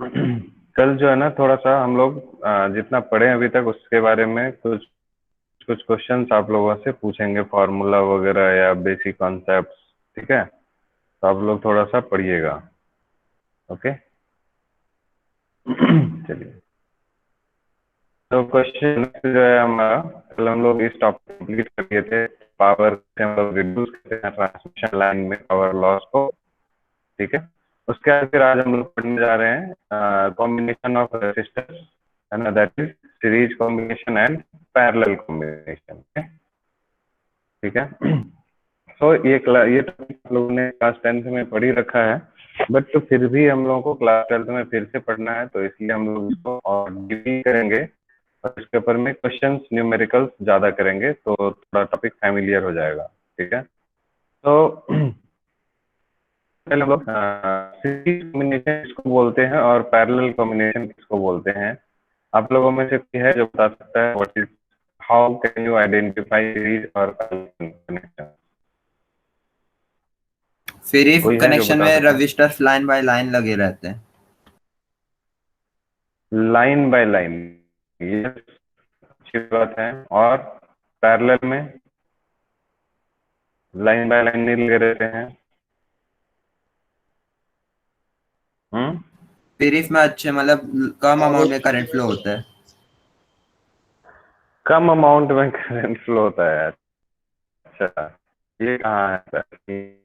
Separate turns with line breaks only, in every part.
कल जो है ना थोड़ा सा हम लोग जितना पढ़े अभी तक उसके बारे में कुछ कुछ क्वेश्चंस आप लोगों से पूछेंगे, फार्मूला वगैरह या बेसिक कॉन्सेप्ट्स। ठीक है, तो आप लोग थोड़ा सा पढ़िएगा। ओके। चलिए, तो क्वेश्चन जो है हमारा, कल हम लोग इस टॉपिक कंप्लीट कर दिए थे। पावर से हम लोग रिड्यूस करते हैं ट्रांसमिशन लाइन में पावर लॉस को। ठीक है, उसके बाद फिर आज हम लोग पढ़ने जा रहे हैं कॉम्बिनेशन ऑफ रेसिस्टर्स, है ना, that is series combination and parallel combination. ठीक है। तो ये टॉपिक आप लोगों ने क्लास 10th में पढ़ ही रखा है, बट तो फिर भी हम लोगों को क्लास 12th में फिर से पढ़ना है, तो इसलिए हम लोग इसको और डीपली करेंगे और इसके ऊपर में क्वेश्चंस न्यूमेरिकल्स ज्यादा करेंगे, तो थोड़ा टॉपिक फैमिलियर हो जाएगा। ठीक है, तो पहले हम लोग सीरीज कॉम्बिनेशन किसको बोलते हैं और पैरेलल कॉम्बिनेशन किसको बोलते हैं। आप लोगों में से कोई है जो बता सकता है what is, how can you identify series और पैरेलल कॉम्बिनेशन?
फिर इफ
कोई है जो
कनेक्शन
बता
में
सकता है?
रजिस्टर्स लाइन बाय लाइन लगे रहते हैं।
लाइन बाय लाइन, ये अच्छी बात है। और पैरेलल में लाइन बाय लाइन नहीं लगे रहते हैं। हम्म।
फिर इफ में अच्छे मतलब कम अमाउंट में करंट फ्लो होता है।
कम अमाउंट में करंट फ्लो होता है, अच्छा, ये कहाँ है सर?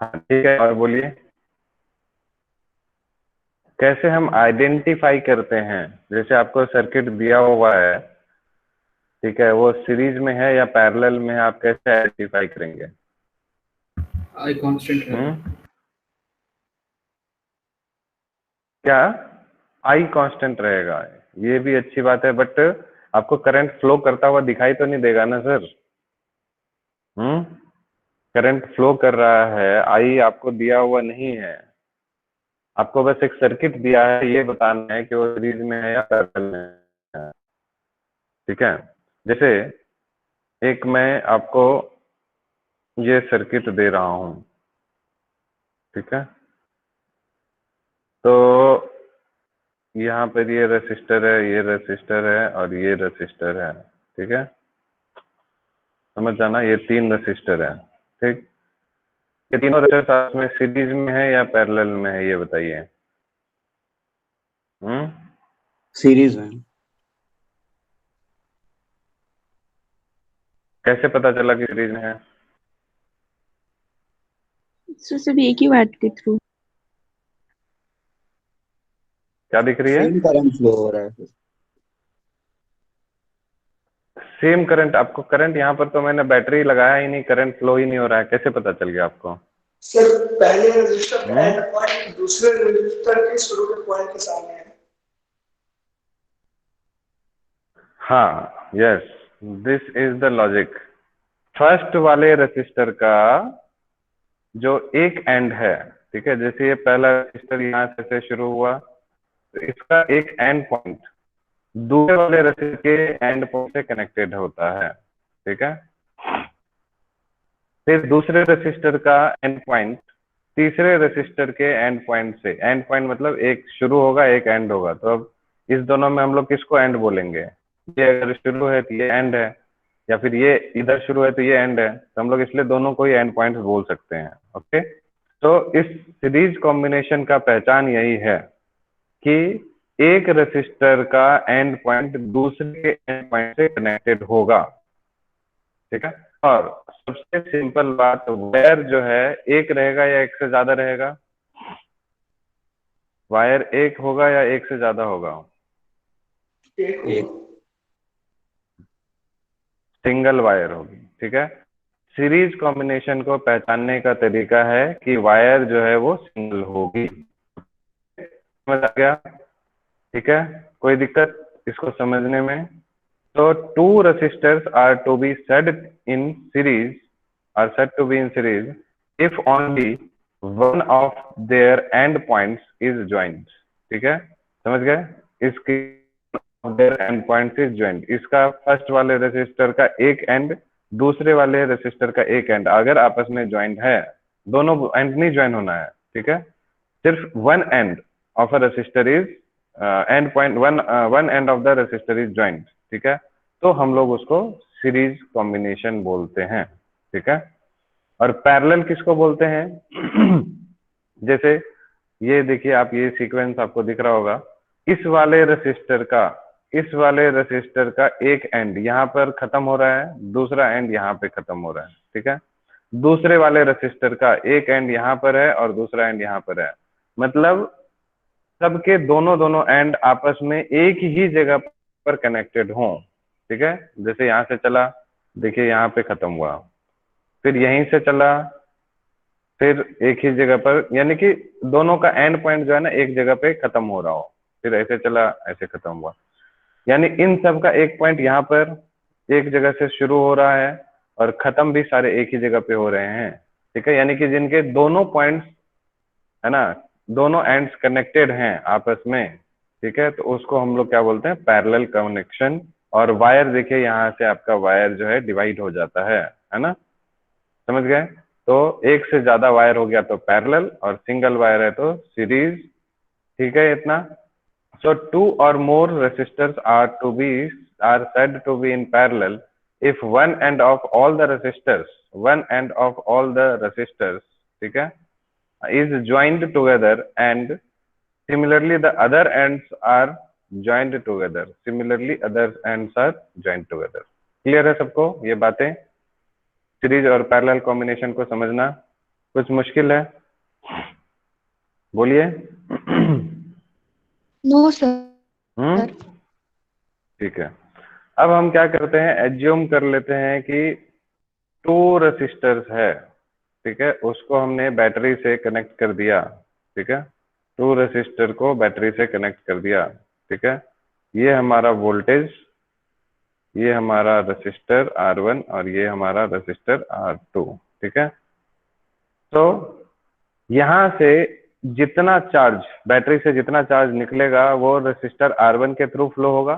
हाँ ठीक है, और बोलिए, कैसे हम आइडेंटिफाई करते हैं? जैसे आपको सर्किट दिया हुआ है, ठीक है, वो सीरीज में है या पैरेलल में है, आप कैसे आइडेंटिफाई करेंगे?
आई कांस्टेंट है।
क्या आई कांस्टेंट रहेगा? ये भी अच्छी बात है, बट आपको करंट फ्लो करता हुआ दिखाई तो नहीं देगा ना सर? करंट फ्लो कर रहा है, आई आपको दिया हुआ नहीं है। आपको बस एक सर्किट दिया है, ये बताना है कि वो सीरीज में है या पैरेलल में है। ठीक है, जैसे एक मैं आपको ये सर्किट दे रहा हूं, ठीक है, तो यहाँ पर ये रेसिस्टर है, ये रेसिस्टर है और ये रेसिस्टर है। ठीक है, समझ जाना, ये 3 रेसिस्टर है। ठीक, ये तीनों रेसिस्टर साथ में सीरीज में है या पैरेलल में है, ये बताइए।
सीरीज में।
कैसे पता चला कि सीरीज में है?
सिर्फ एक ही वाट के थ्रू।
क्या दिख रही है?
सेम करंट फ्लो हो रहा है फिर।
Same current? आपको करंट, यहाँ पर तो मैंने बैटरी लगाया ही नहीं, करंट फ्लो ही नहीं हो रहा है, कैसे पता चल गया आपको?
सर पहले रजिस्टर का एंड पॉइंट दूसरे रजिस्टर के शुरू के पॉइंट के सामने है।
हाँ, yes, this is the logic. First वाले रेसिस्टर का जो एक एंड है, ठीक है, जैसे ये पहला रेसिस्टर यहाँ से शुरू हुआ, तो इसका एक एंड पॉइंट दूसरे वाले रेसिस्टर के एंड पॉइंट से कनेक्टेड होता है। ठीक है, फिर दूसरे रेसिस्टर का एंड पॉइंट तीसरे रेसिस्टर के एंड पॉइंट से, एंड पॉइंट मतलब एक शुरू होगा एक एंड होगा, तो अब इस दोनों में हम लोग किसको एंड बोलेंगे? ये अगर शुरू है तो ये एंड है, या फिर ये इधर शुरू है तो ये एंड है, तो हम लोग इसलिए दोनों को ही एंड पॉइंट बोल सकते हैं। ओके, तो इस सीरीज कॉम्बिनेशन का पहचान यही है कि एक रेसिस्टर का एंड पॉइंट दूसरे के एंड पॉइंट से कनेक्टेड होगा। ठीक है, और सबसे सिंपल बात, वायर जो है एक रहेगा या एक से ज्यादा रहेगा? वायर एक होगा या एक से ज्यादा होगा?
एक।
सिंगल वायर होगी। ठीक है, सीरीज कॉम्बिनेशन को पहचानने का तरीका है कि वायर जो है वो सिंगल होगी। समझ आ गया? ठीक है, कोई दिक्कत इसको समझने में? तो to resistors are to be said in series, are said to be in series if only one of their end points is joined. ठीक है, समझ गए? इसकी their end points is joined, इसका फर्स्ट वाले रेसिस्टर का एक एंड दूसरे वाले रेसिस्टर का एक एंड अगर आपस में ज्वाइंट है, दोनों एंड नहीं ज्वाइन होना है, ठीक है, सिर्फ one end of a resistor is and point one end of the resistor is joint, ठीक है, तो हम लोग उसको सीरीज कॉम्बिनेशन बोलते हैं, ठीक है। और पैरेलल किसको बोलते हैं? जैसे ये देखिए आप, ये सीक्वेंस आपको दिख रहा होगा, इस वाले रेसिस्टर का एक एंड यहाँ पर खत्म हो रहा है, दूसरा एंड यहाँ पे खत्म हो रहा है, ठीक है। दूसरे वाले रेसिस्टर का एक एंड यहाँ पर है और दूसरा एंड यहाँ पर है, मतलब सबके दोनों दोनों एंड आपस में एक ही जगह पर कनेक्टेड हों, ठीक है। जैसे यहाँ से चला, देखिए यहाँ पे खत्म हुआ, फिर यहीं से चला, फिर एक ही जगह पर, यानी कि दोनों का एंड पॉइंट जो है ना एक जगह पे खत्म हो रहा हो, फिर ऐसे चला, ऐसे खत्म हुआ, यानी इन सब का एक पॉइंट यहाँ पर एक जगह से शुरू हो रहा है और खत्म भी सारे एक ही जगह पे हो रहे हैं, ठीक है। यानी कि जिनके दोनों पॉइंट्स है ना, दोनों एंड्स कनेक्टेड हैं आपस में, ठीक है, तो उसको हम लोग क्या बोलते हैं? Parallel connection. और वायर देखिए यहाँ से आपका वायर जो है डिवाइड हो जाता है ना, समझ गए? तो एक से ज्यादा वायर हो गया तो पैरेलल, और सिंगल वायर है तो सीरीज, ठीक है इतना। So two or more resistors are said to be in parallel if one end of all the resistors, ठीक है, is joined together and similarly the other ends are joined together. Similarly other ends are joined together. Clear है सबको ये बातें? Series और parallel combination को समझना कुछ मुश्किल है? बोलिए।
No sir.
ठीक है, अब हम क्या करते हैं, एज्यूम कर लेते हैं कि टू रेसिस्टर्स है, ठीक है, उसको हमने बैटरी से कनेक्ट कर दिया, ठीक है, टू रेसिस्टर को बैटरी से कनेक्ट कर दिया, ठीक है। ये हमारा वोल्टेज, ये हमारा रेसिस्टर R1 और ये हमारा रेसिस्टर R2, ठीक है। तो यहाँ से जितना चार्ज, बैटरी से जितना चार्ज निकलेगा वो रेसिस्टर R1 के थ्रू फ्लो होगा,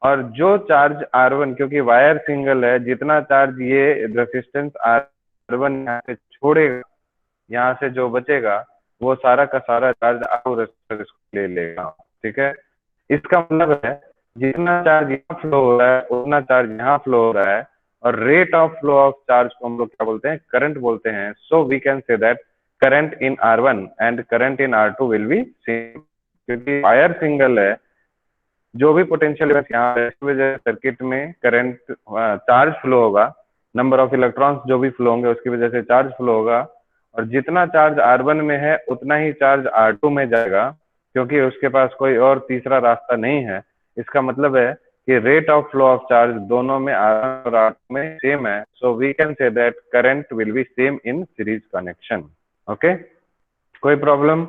और जो चार्ज R1, क्योंकि वायर सिंगल है, जितना चार्ज ये रेसिस्टेंस R1 यहाँ से छोड़ेगा, यहाँ से जो बचेगा वो सारा का सारा चार्ज R2 रेसिस्टर ले लेगा, ठीक है। इसका मतलब है जितना चार्ज यहाँ फ्लो हो रहा है उतना चार्ज यहाँ फ्लो हो रहा है, और rate of flow of charge को हम लोग क्या बोलते हैं? करंट बोलते हैं। So we can say that current in R1 and current in R2 will be same, क्योंकि वायर सिंगल है, जो भी पोटेंशियल यहाँ वजह सर्किट में करंट चार्ज फ्लो होगा, नंबर ऑफ इलेक्ट्रॉन्स जो भी फ्लो होंगे उसकी वजह से चार्ज फ्लो होगा, और जितना चार्ज R1 में है उतना ही चार्ज R2 में जाएगा, क्योंकि उसके पास कोई और तीसरा रास्ता नहीं है। इसका मतलब है कि rate of flow of charge दोनों में R1 और R2 में सेम है। So we can say that current will be same in series connection. Okay, कोई प्रॉब्लम?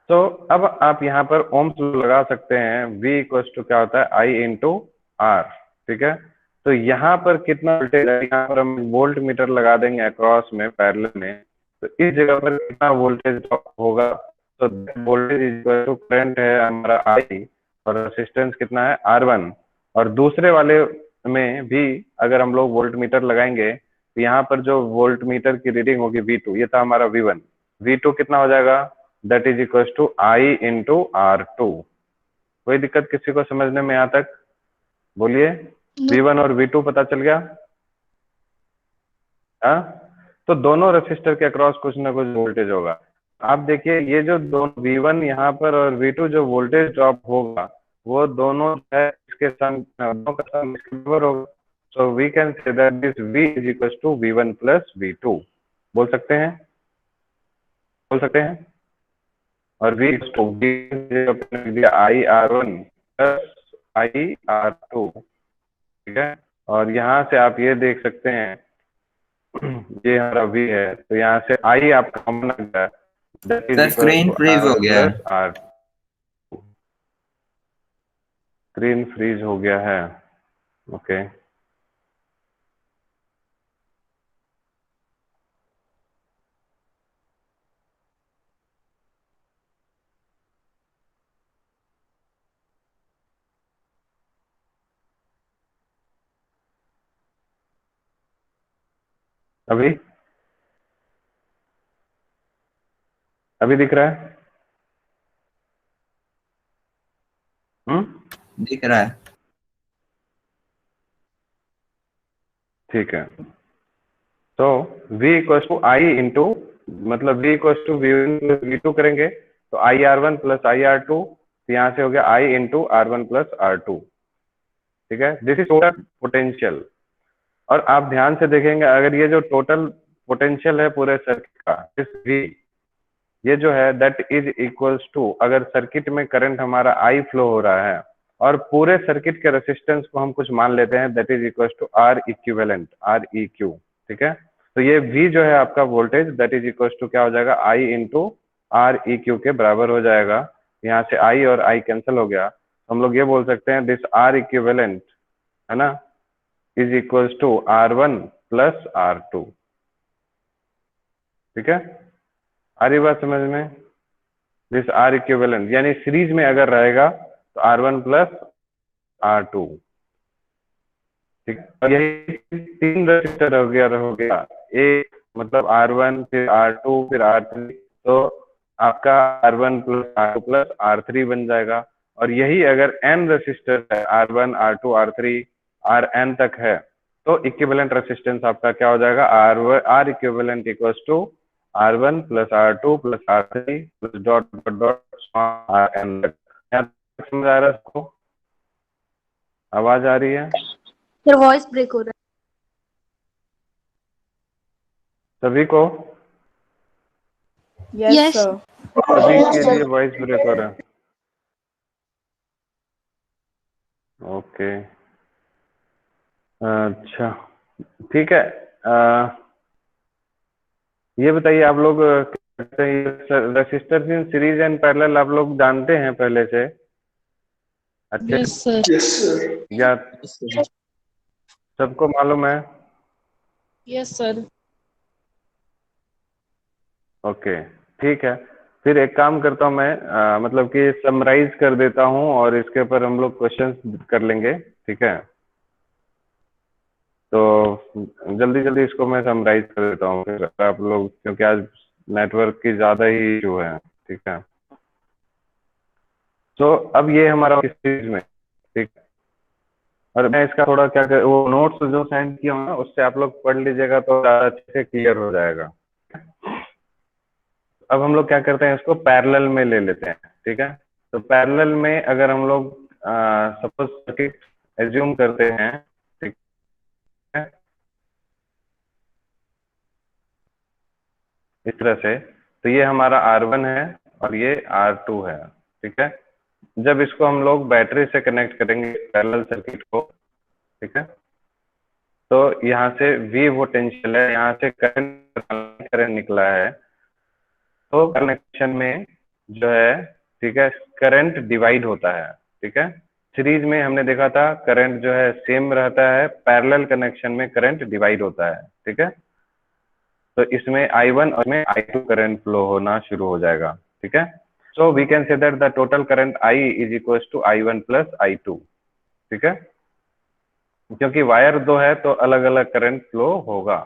तो अब आप यहाँ पर ओम्स लगा सकते हैं, V इक्वल टू क्या होता है? I इंटू R, ठीक है। तो यहाँ पर कितना वोल्टेज है, यहाँ पर हम वोल्ट मीटर लगा देंगे अक्रॉस में पैरेलल में, तो इस जगह पर कितना वोल्टेज ड्रॉप होगा? तो वोल्टेज इक्वल टू करंट है हमारा I, और रेसिस्टेंस कितना है? R1। और दूसरे वाले में भी अगर हम लोग वोल्ट मीटर लगाएंगे तो यहाँ पर जो वोल्ट मीटर की रीडिंग होगी V2, ये था हमारा V1, V2 कितना हो जाएगा? That is equal to I into R2। कोई दिक्कत किसी को समझने में यहाँ तक? बोलिए। V1 और V2 पता चल गया? हाँ, तो दोनों रेसिस्टर के अक्रॉस कुछ ना कुछ वोल्टेज होगा। आप देखिए ये जो दोनों V1 यहाँ पर और V2 जो वोल्टेज ड्रॉप होगा वो दोनों है इसके संग, दोनों का सम इसके बराबर होगा। So we can say that this V is equal to V1 plus V2। बोल सकते हैं? बोल सकते हैं? और V दिया IR1 प्लस IR2, ठीक है। और यहाँ से आप ये देख सकते हैं ये हमारा V है, तो यहाँ से I आपका कॉमन आ गया,
स्क्रीन फ्रीज हो गया है।
स्क्रीन फ्रीज हो गया है, ओके। अभी अभी दिख रहा है?
दिख रहा है।
ठीक है, तो V equal to I into, मतलब V equal to V1 plus V2 करेंगे तो IR1 प्लस IR2, यहाँ से हो गया I into R1 plus R2। ठीक है, दिस इज टोटल पोटेंशियल। और आप ध्यान से देखेंगे, अगर ये जो टोटल पोटेंशियल है पूरे सर्किट का, इस V, ये जो है दैट इज इक्वल्स टू, अगर सर्किट में करंट हमारा I फ्लो हो रहा है और पूरे सर्किट के रेसिस्टेंस को हम कुछ मान लेते हैं, that is equals to R equivalent, REQ। ठीक है, तो ये V जो है आपका voltage, that is equals to क्या हो जाएगा, I इंटू REQ के बराबर हो जाएगा। यहाँ से I और I कैंसिल हो गया, हम लोग ये बोल सकते हैं दिस R इक्विवेलेंट, है ना, is equals to R1 plus R2। ठीक है, आ रही बात समझ में? दिस R इक्विवेलेंट यानी सीरीज में अगर रहेगा तो R1 प्लस R2। ठीक है, और यही 3 रजिस्टर हो गया एक, मतलब R1 फिर R2 फिर R3, तो आपका R1 plus R2 plus R3 बन जाएगा। और यही अगर n रजिस्टर है, R1 R2 R3 Rn तक है, तो इक्विवेलेंट रेसिस्टेंस आपका क्या हो जाएगा, R equivalent equals to R1 plus R2 plus R3 plus dot dot dot Rn तक। समझ आ रहा है आपको? आवाज आ रही है?
सर वॉइस ब्रेक हो रहा
सभी को?
है। Yes sir.
सभी के लिए वॉइस ब्रेक हो रहा है? ओके, अच्छा ठीक है। ये बताइए आप लोग, resistor in series and parallel आप लोग जानते हैं पहले से अच्छे?
Yes sir.
Yes sir.
या सबको मालूम है?
Yes sir.
ओके, ठीक है, फिर एक काम करता हूँ मैं, मतलब कि समराइज कर देता हूँ और इसके ऊपर हम लोग क्वेश्चंस कर लेंगे। ठीक है, तो जल्दी जल्दी इसको मैं समराइज कर देता हूँ फिर आप लोग, क्योंकि आज नेटवर्क की ज्यादा ही इशू है। ठीक है, तो अब ये हमारा किस चीज में, ठीक है, और मैं इसका थोड़ा क्या कर, वो नोट्स जो सेंड किया हूँ ना, उससे आप लोग पढ़ लीजिएगा तो ज्यादा अच्छे से क्लियर हो जाएगा। अब हम लोग क्या करते हैं, इसको पैरेलल में ले लेते हैं। ठीक है, तो पैरेलल में अगर हम लोग सपोज सर्किट एज्यूम करते हैं, ठीक है, इस तरह से, तो ये हमारा R1 है और ये R2 है। ठीक है, जब इसको हम लोग बैटरी से कनेक्ट करेंगे पैरेलल सर्किट को, ठीक है, तो यहाँ से V पोटेंशियल है, यहाँ से करंट निकला है, तो कनेक्शन में जो है, ठीक है, करंट डिवाइड होता है। ठीक है, सीरीज में हमने देखा था करंट जो है सेम रहता है, पैरेलल कनेक्शन में करंट डिवाइड होता है। ठीक है, तो इसमें I1 और में I2 करंट फ्लो होना शुरू हो जाएगा। ठीक है, so we can say that the total current I is equal to I1 plus I2। ठीक है, क्योंकि वायर दो है तो अलग अलग करंट फ्लो होगा।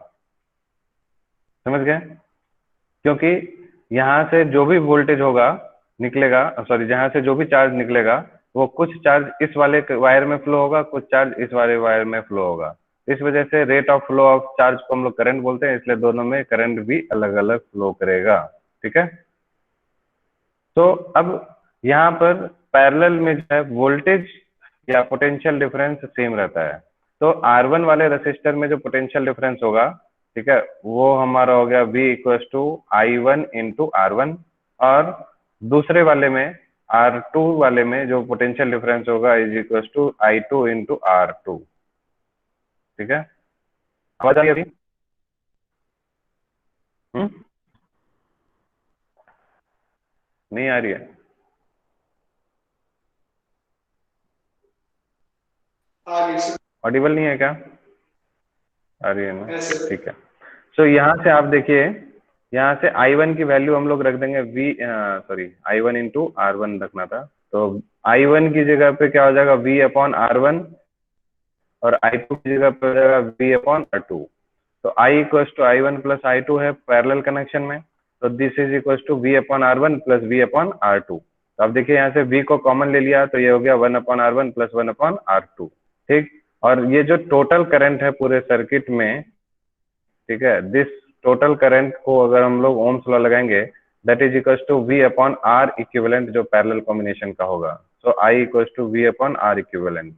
समझ गए? क्योंकि यहाँ से जो भी वोल्टेज होगा निकलेगा, सॉरी, जहाँ से जो भी चार्ज निकलेगा वो कुछ चार्ज इस वाले वायर में फ्लो होगा, कुछ चार्ज इस वाले वायर में फ्लो होगा। इस वजह से rate of flow of charge को हम लोग करंट बोलते हैं, इसलिए दोनों में करंट भी अलग अलग फ्लो करेगा। ठीक है, तो अब यहाँ पर पैरेलल में जो है वोल्टेज या पोटेंशियल डिफरेंस सेम रहता है, तो R1 वाले रेसिस्टर में जो पोटेंशियल डिफरेंस होगा, ठीक है, वो हमारा हो गया V equal to I1 into R1, और दूसरे वाले में R2 वाले में जो पोटेंशियल डिफरेंस होगा is equal to I2 into R2। ठीक है, आवाज आ रही है अभी? नहीं आ रही है? ऑडिबल नहीं है क्या? आ रही है ना? ठीक है, सो यहाँ से आप देखिए, यहाँ से I1 की वैल्यू हम लोग रख देंगे I1 इंटू R1 रखना था, तो I1 की जगह पे क्या हो जाएगा, V अपॉन R1, और I2 की जगह पे हो जाएगा V अपॉन R2। तो I equal to I1 plus I2 है पैरेलल कनेक्शन में, तो this is equal to we upon r one plus v upon r two. तो अब देखिए यहाँ से v को कॉमन ले लिया तो ये हो गया 1 upon r one plus 1 upon r two. ठीक, और ये जो टोटल करंट है पूरे सर्किट में, ठीक है, दिस टोटल करंट को अगर हम लोग ओम्स लॉ लगाएंगे that is equal to we upon are equivalent जो पैरेलल कॉम्बिनेशन का होगा। So I equal to we upon are equivalent.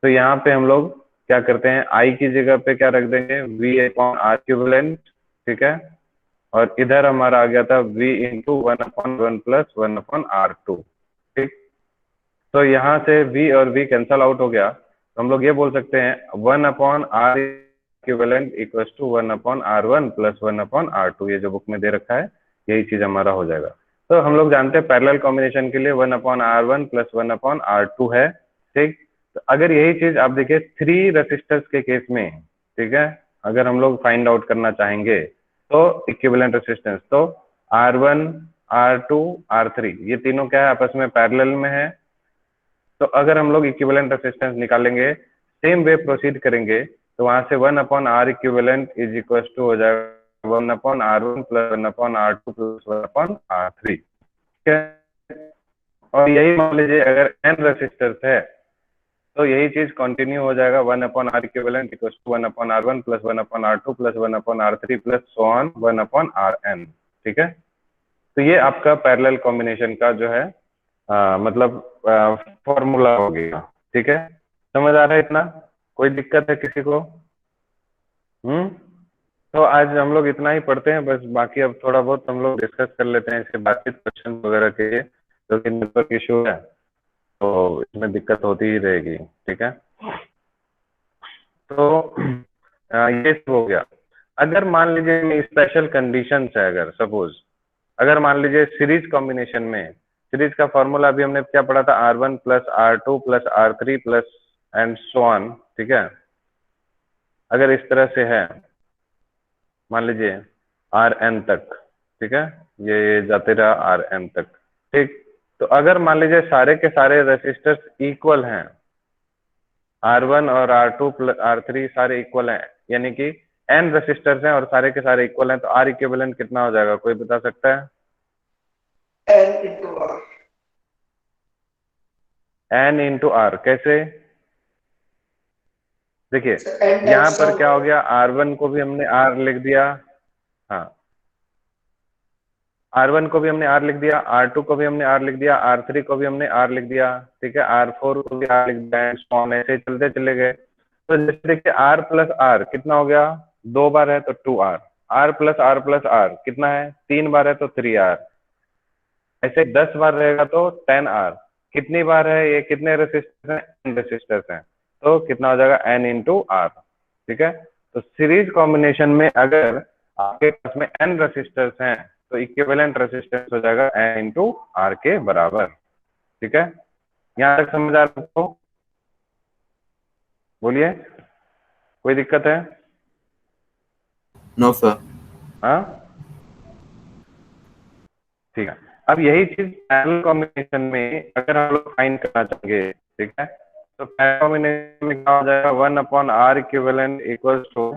तो यहाँ पे हम लोग क्या करते हैं, आई की जगह पे क्या रख देंगे, वी अपॉन आर इक्विवेलेंट, ठीक है, और इधर हमारा आ गया था v into 1 upon 1 plus 1 upon r two. ठीक, तो यहाँ से v और v कैंसल आउट हो गया तो हम लोग ये बोल सकते हैं 1 upon are equivalent equal to 1 upon r one plus 1 upon r two. ये जो बुक में दे रखा है यही चीज हमारा हो जाएगा। तो हम लोग जानते हैं पैरेलल कॉम्बिनेशन के लिए 1 upon r one plus 1 upon r two है। ठीक, तो अगर यही चीज आप देखिए 3 रेसिस्टर्स के केस में, ठीक है, अगर हम लोग फाइंड आउट करना चाहेंगे तो इक्विवेलेंट रेसिस्टेंस, तो R1, R2, R3 ये तीनों क्या है, आपस में पैरेलल में है। तो अगर हम लोग इक्विवेलेंट रेसिस्टेंस निकालेंगे, सेम वे प्रोसीड करेंगे, तो वहां से 1 upon are equivalent is equal to हो जाएगा 1 upon R1 plus 1 upon R2 plus 1 upon R3। ठीक है, और यही मान लीजिए अगर n रेसिस्टर्स है तो यही चीज कंटिन्यू हो जाएगा 1 upon are equivalent equal to 1 upon R1 plus 1 upon R2 plus 1 upon R3 plus so on 1 upon Rn। ठीक है, तो ये आपका पैरेलल कॉम्बिनेशन का जो है मतलब फॉर्मूला हो गया। ठीक है, समझ आ रहा है इतना? कोई दिक्कत है किसी को? तो आज हम लोग इतना ही पढ़ते हैं बस, बाकी अब थोड़ा बहुत हम लोग डिस्कस कर लेते हैं इसके बातचीत क्वेश्चन वगैरह के लिए, जो कि नेटवर्क इशू है तो इसमें दिक्कत होती ही रहेगी। ठीक है, तो ये सब हो गया। अगर मान लीजिए स्पेशल कंडीशंस है, अगर सपोज अगर मान लीजिए सीरीज कॉम्बिनेशन में, सीरीज का फॉर्मूला अभी हमने क्या पढ़ा था, R1 plus R2 plus R3 plus and so on. ठीक है, अगर इस तरह से है मान लीजिए Rn तक, ठीक है, ये जाते रहा Rn तक। ठीक, तो अगर मान लीजिए सारे के सारे रेसिस्टर्स इक्वल हैं, R1 और R2 प्लस R3 सारे इक्वल हैं, यानी कि n रेसिस्टर्स हैं और सारे के सारे इक्वल हैं, तो R इक्विवेलेंट कितना हो जाएगा, कोई बता सकता है?
n into r।
n into r कैसे? देखिए
So, n
यहाँ
times
पर
of
क्या हो गया, R1 को भी हमने R लिख दिया, हाँ R1 को भी हमने R लिख दिया, R2 को भी हमने R लिख दिया, R3 को भी हमने R लिख दिया, ठीक है, R4 को भी R लिख दिया, ऐसे चलते चले गए। तो जैसे देखिए R प्लस R कितना हो गया, 2 बार है तो 2R, R प्लस R कितना है, 3 बार है तो 3R, ऐसे 10 बार रहेगा तो 10R। कितनी बार है ये, कितने रेसिस्टर्स हैं, n रेसिस्टर्स हैं, तो कितना हो जाएगा n इंटू आर। ठीक है, तो सीरीज कॉम्बिनेशन में अगर आपके पास में n रेसिस्टर्स हैं तो इक्विवेलेंट रेसिस्टेंस हो जाएगा n इंटू आर के बराबर। ठीक है, यहाँ तक समझ आ रहा है? बोलिए, कोई दिक्कत है?
No sir.
हाँ ठीक है, अब यही चीज पैरेलल कॉम्बिनेशन में अगर हम लोग फाइंड करना चाहेंगे, ठीक है, तो पैरेलल कॉम्बिनेशन में क्या हो जाएगा, 1 upon are equivalent equals to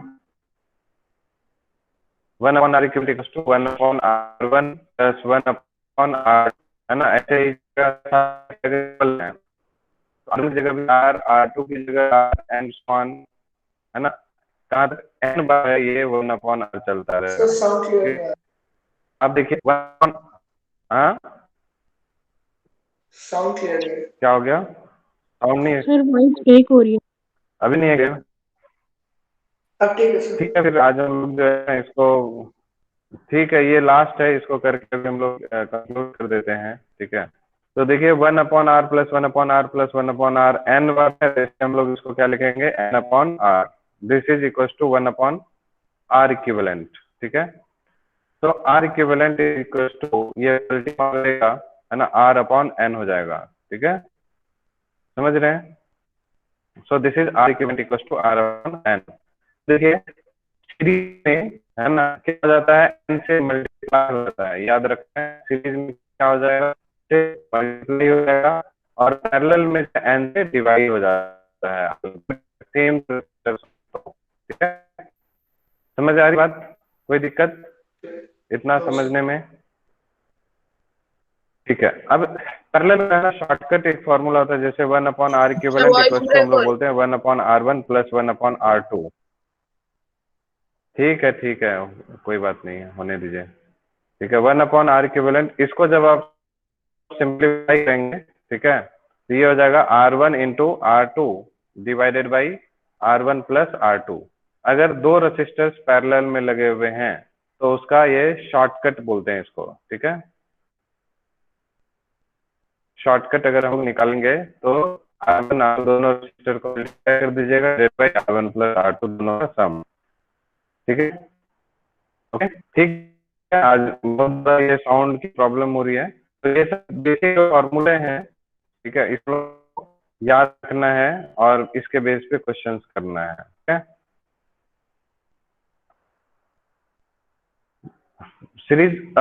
1 upon are equivalent equals to 1 upon r one plus 1 upon r, है ना, ऐसे ही है, तो जगह भी आर, R2 की जगह आर एंड सो ऑन, है ना, कहाँ तक n बार है ये 1 अपॉन आर चलता
So,
रहेगा।
sound clear है?
अब देखिए हाँ
Sound clear है?
क्या हो गया, साउंड नहीं है
सर वॉइस ब्रेक हो रही है।
अभी, नहीं है क्या?
अब ठीक है सर।
ठीक है, फिर आज हम लोग जो है इसको, ठीक है, ये लास्ट है, इसको करके हम लोग कंक्लूड कर देते हैं। ठीक है, तो देखिए 1 upon r plus 1 upon r plus 1 upon r n बार है, इससे हम लोग इसको क्या लिखेंगे, n upon r, this is equal to 1 upon are equivalent. ठीक है, तो r equivalent is equal to, ये फॉर्म रहेगा, है ना, r अपॉन n हो जाएगा। ठीक है, समझ रहे हैं? So this is r equivalent equal to r upon n। देखिए सीरीज में, है ना, क्या हो जाता है, n से मल्टीप्लाई हो जाता है, याद रखें, सीरीज में क्या हो जाएगा, से मल्टीप्लाई हो जाएगा, और पैरेलल में n से डिवाइड हो जाता है, सेम। ठीक है, समझ आ रही बात, कोई दिक्कत? इतना समझने में? ठीक है। अब पैरेलल में ना शॉर्टकट एक फॉर्मूला होता है, जैसे 1/r इक्विवेलेंट इक्वल्स टू हम लोग बोलते हैं 1/r1 प्लस 1/r2। ठीक है, कोई बात नहीं है, होने दीजिए। ठीक है, 1/r इक्विवेलेंट, इसको जब आप सिंप्लीफाई करेंगे, ठीक है, तो ये हो जाएगा r1 into r2 divided by r1 plus r2। अगर दो रेसिस्टर्स पैरेलल में लगे हुए हैं तो उसका ये शॉर्टकट बोलते हैं इसको। ठीक है, शॉर्टकट अगर हम निकालेंगे तो R1 R2 दोनों रेसिस्टर को मल्टीप्लाई कर दीजिएगा, divide by R1 plus R2 दोनों का सम। ठीक है, ओके, ठीक है। आज बहुत बड़ा ये साउंड की प्रॉब्लम हो रही है, तो ये सब बेसिक फॉर्मूले हैं। ठीक है, इसको याद रखना है और इसके बेस पे क्वेश्चंस करना है। ठीक है, सीरीज